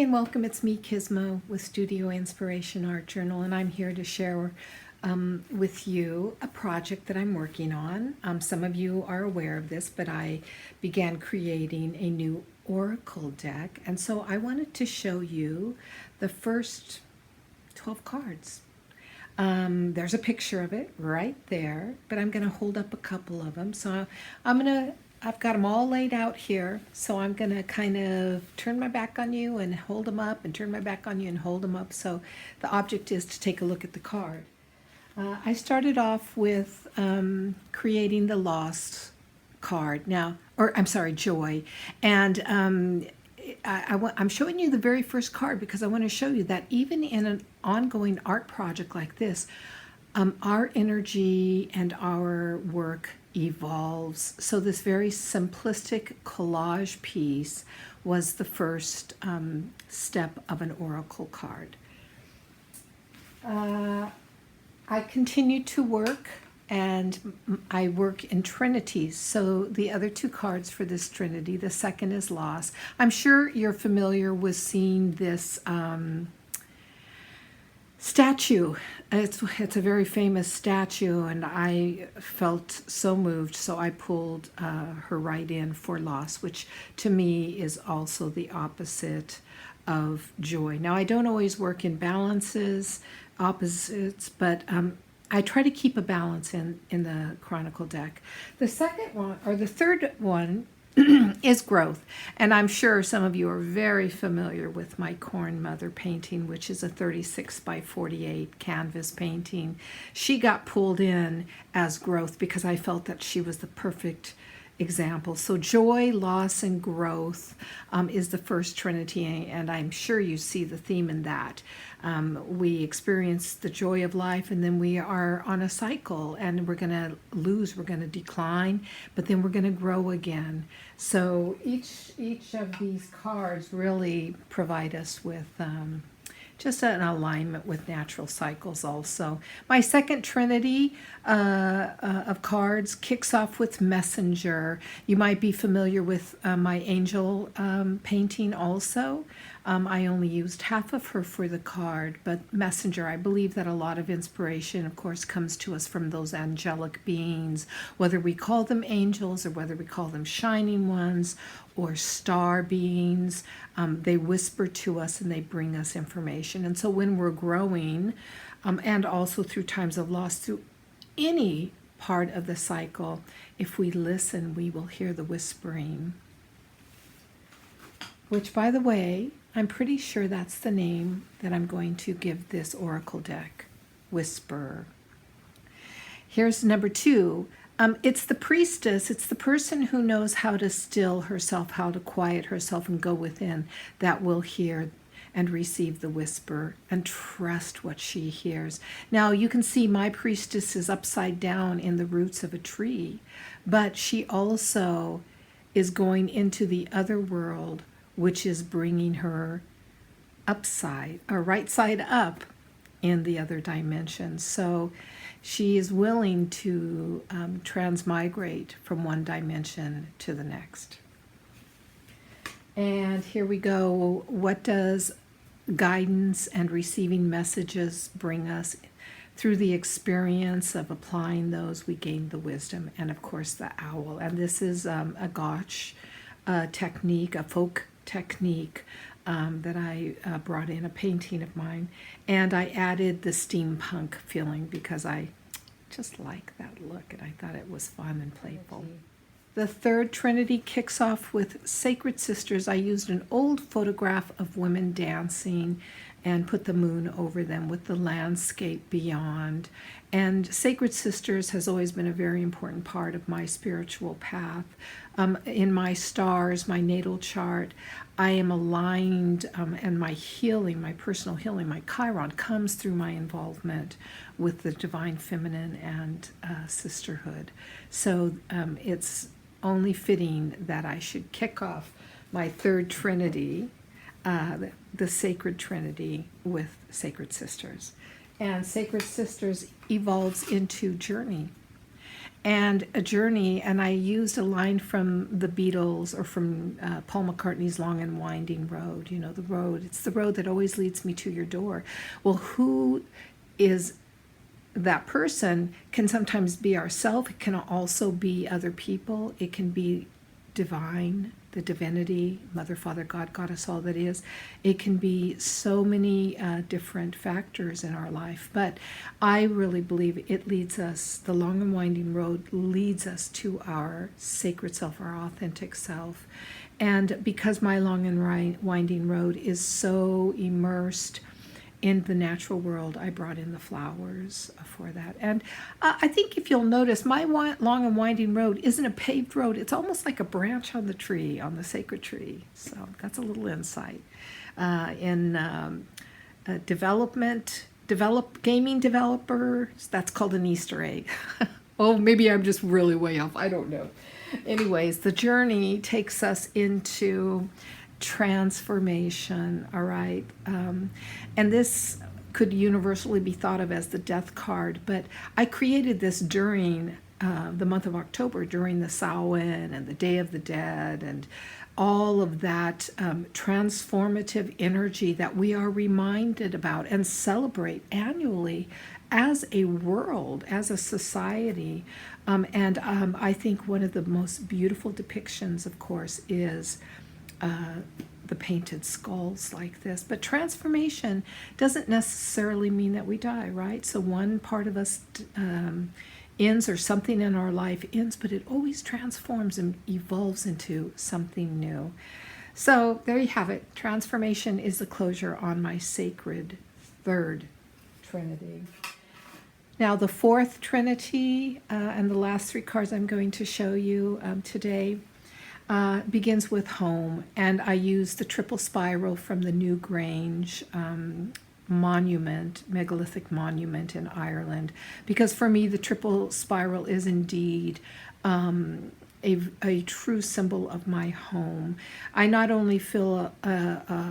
and welcome. It's me, Kismo, with Studio Inspiration Art Journal, and I'm here to share with you a project that I'm working on. Some of you are aware of this, but I began creating a new oracle deck, and so I wanted to show you the first 12 cards. There's a picture of it right there, but I'm going to hold up a couple of them. So I've got them all laid out here, so I'm going to kind of turn my back on you and hold them up and turn my back on you and hold them up. So the object is to take a look at the card. I started off with creating the Lost card now, or I'm sorry, Joy. And I'm showing you the very first card because I want to show you that even in an ongoing art project like this, our energy and our work evolves. So this very simplistic collage piece was the first step of an oracle card. I continued to work, and I work in trinities. So the other two cards for this trinity, the second is Loss. I'm sure you're familiar with seeing this statue. It's a very famous statue, and I felt so moved, so I pulled her right in for Loss, which to me is also the opposite of joy. Now, I don't always work in opposites, but I try to keep a balance in the Chronicle deck. The second one, or the third one, is growth. And I'm sure some of you are very familiar with my Corn Mother painting, which is a 36 by 48 canvas painting. She got pulled in as growth because I felt that she was the perfect example. So joy, loss, and growth is the first trinity, and I'm sure you see the theme in that. We experience the joy of life, and then we are on a cycle, and we're going to lose, we're going to decline, but then we're going to grow again. So each of these cards really provide us with just an alignment with natural cycles also. My second trinity of cards kicks off with Messenger. You might be familiar with my angel painting also. I only used half of her for the card, but Messenger, I believe that a lot of inspiration, of course, comes to us from those angelic beings, whether we call them angels or whether we call them shining ones or star beings. They whisper to us and they bring us information. And so when we're growing, and also through times of loss, through any part of the cycle, if we listen, we will hear the whispering. Which, by the way, I'm pretty sure that's the name that I'm going to give this oracle deck, Whisperer. Here's number 2. It's the priestess. It's the person who knows how to still herself, how to quiet herself and go within, that will hear and receive the whisper and trust what she hears. Now, you can see my priestess is upside down in the roots of a tree, but she also is going into the other world, which is bringing her upside, or right side up in the other dimension. So she is willing to transmigrate from one dimension to the next. And here we go. What does guidance and receiving messages bring us? Through the experience of applying those, we gain the wisdom, and of course the owl. And this is a gotch technique, a folk technique that I brought in a painting of mine, and I added the steampunk feeling because I just like that look and I thought it was fun and playful. The third trinity kicks off with Sacred Sisters. I used an old photograph of women dancing and put the moon over them with the landscape beyond. And Sacred Sisters has always been a very important part of my spiritual path. In my stars, my natal chart, I am aligned, and my healing, my personal healing, my Chiron comes through my involvement with the divine feminine and sisterhood. So it's only fitting that I should kick off my third trinity, the Sacred Trinity, with Sacred Sisters. And Sacred Sisters evolves into Journey. and a journey. And I used a line from the Beatles, or from Paul McCartney's Long and Winding Road. You know, the road, it's the road that always leads me to your door. Well, who is that person can sometimes be ourselves. It can also be other people. It can be divine, the divinity, Mother, Father, God, Goddess, all that is. It can be so many different factors in our life. But I really believe it leads us, the long and winding road leads us to our sacred self, our authentic self. And because my long and winding road is so immersed in the natural world, I brought in the flowers for that. And I think if you'll notice, my long and winding road isn't a paved road. It's almost like a branch on the tree, on the sacred tree. So that's a little insight. In gaming developers, that's called an Easter egg. Oh, maybe I'm just really way off. I don't know. Anyways, the journey takes us into transformation, all right? And this could universally be thought of as the death card, but I created this during the month of October, during the Samhain and the Day of the Dead, and all of that transformative energy that we are reminded about and celebrate annually as a world, as a society. And I think one of the most beautiful depictions, of course, is the painted skulls like this. But transformation doesn't necessarily mean that we die, right? So one part of us ends, or something in our life ends, but it always transforms and evolves into something new. So there you have it. Transformation is the closure on my sacred third Trinity. Now the fourth Trinity, and the last three cards I'm going to show you today, begins with home, and I use the triple spiral from the New Grange monument, megalithic monument in Ireland, because for me the triple spiral is indeed a true symbol of my home. I not only feel a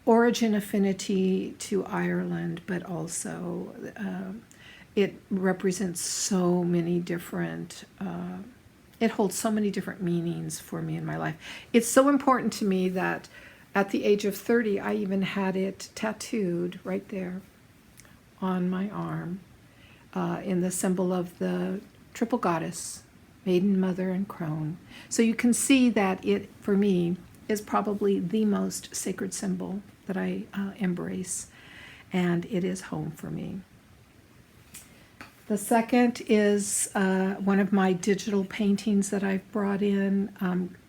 origin affinity to Ireland, but also it represents so many different it holds so many different meanings for me in my life. It's so important to me that at the age of 30, I even had it tattooed right there on my arm in the symbol of the triple goddess, Maiden, Mother, and Crone. So you can see that it, for me, is probably the most sacred symbol that I embrace, and it is home for me. The second is one of my digital paintings that I've brought in,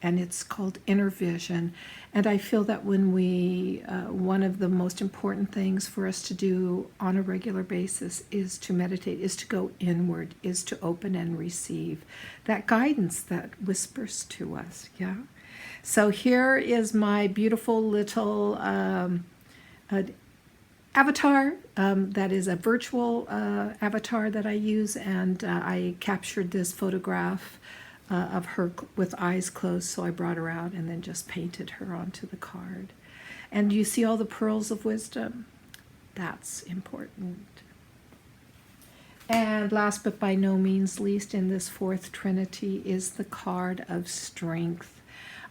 and it's called Inner Vision. And I feel that when one of the most important things for us to do on a regular basis is to meditate, is to go inward, is to open and receive that guidance that whispers to us, yeah? So here is my beautiful little avatar. That is a virtual avatar that I use, and I captured this photograph of her with eyes closed, so I brought her out and then just painted her onto the card. And you see all the pearls of wisdom? That's important. And last but by no means least in this fourth Trinity is the card of strength.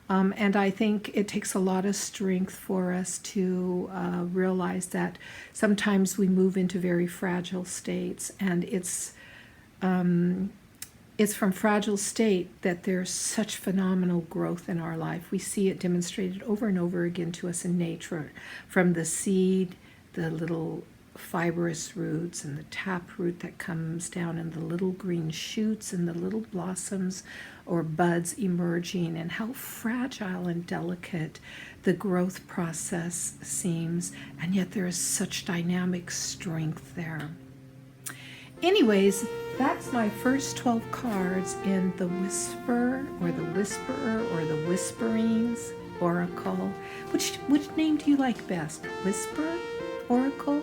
And I think it takes a lot of strength for us to realize that sometimes we move into very fragile states, and it's from fragile state that there's such phenomenal growth in our life. We see it demonstrated over and over again to us in nature, from the seed, the little fibrous roots, and the taproot that comes down, and the little green shoots and the little blossoms or buds emerging, and how fragile and delicate the growth process seems, and yet there is such dynamic strength there. Anyways, that's my first 12 cards in the Whisper, or the Whisperer, or the Whisperings Oracle. Which name do you like best? Whisper Oracle?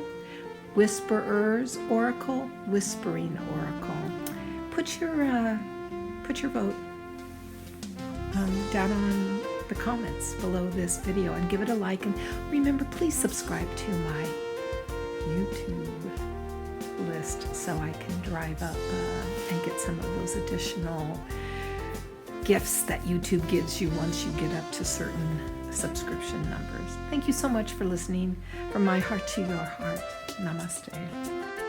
Whisperers Oracle? Whispering Oracle? Put your vote down on the comments below this video, and give it a like, and remember, please subscribe to my YouTube list so I can drive up and get some of those additional gifts that YouTube gives you once you get up to certain subscription numbers. Thank you so much for listening. From my heart to your heart. Namaste.